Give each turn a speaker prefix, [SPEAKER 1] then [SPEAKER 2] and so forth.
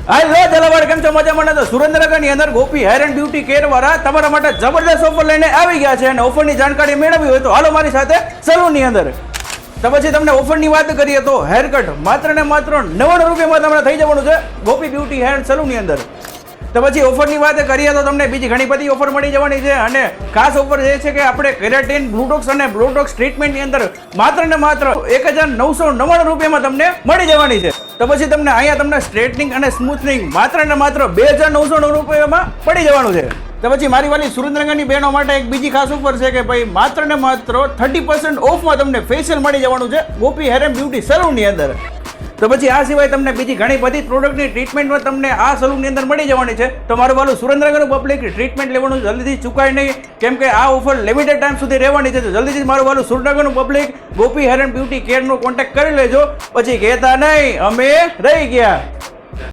[SPEAKER 1] હાલો જલાવાડ કેમ છો મજામાં? તો સુરેન્દ્રનગરની અંદર ગોપી હેર એન્ડ બ્યુટી કેર વાળા તમારા માટે જબરદસ્ત ઓફર લઈને આવી ગયા છે અને ઓફરની જાણકારી મેળવવી હોય તો હાલો મારી સાથે સલૂનની અંદર. તો પછી તમને ઓફરની વાત કરીએ તો હેર કટ માત્ર ને માત્ર 99 રૂપિયામાં તમને થઈ જવાનું છે ગોપી બ્યુટી હેર એન્ડ સલૂનની અંદર. તો પછી ઓફરની વાત કરીએ તો તમને બીજી ઘણી બધી ઓફર મળી જવાની છે અને ખાસ ઓફર એ છે કે આપણે કેરાટીન બ્લુટોક્સ અને બ્લોટોક્સ ટ્રીટમેન્ટની અંદર માત્ર ને માત્ર 1999 રૂપિયામાં તમને મળી જવાની છે. તો પછી તમને અહીંયા તમને સ્ટ્રેટનિંગ અને સ્મૂથનિંગ માત્ર ને માત્ર 2999 રૂપિયામાં પડી જવાનું છે. તો પછી મારી વાલી સુરેન્દ્રનગરની બહેનો માટે એક બીજી ખાસ ઓફર છે કે ભાઈ માત્ર ને માત્ર 30% ઓફમાં તમને ફેશિયલ મળી જવાનું છે ગોપી હેર એન્ડ બ્યુટી સલૂનની અંદર. તો પછી આ સિવાય તમને બીજી ઘણી બધી પ્રોડક્ટની ટ્રીટમેન્ટમાં તમને આ સલૂનની અંદર મળી જવાની છે. તો મારું વાલું સુરેન્દ્રનગરનું પબ્લિક ટ્રીટમેન્ટ લેવાનું જલ્દીથી ચૂકાય નહીં, કેમ કે આ ઓફર લિમિટેડ ટાઈમ સુધી રહેવાની છે. તો જલ્દીથી મારું વાલું સુરેન્દ્રનગરનું public Gopi hair and beauty કેરનો કોન્ટેક્ટ કરી લેજો. પછી કહેતા નહીં અમે રહી ગયા.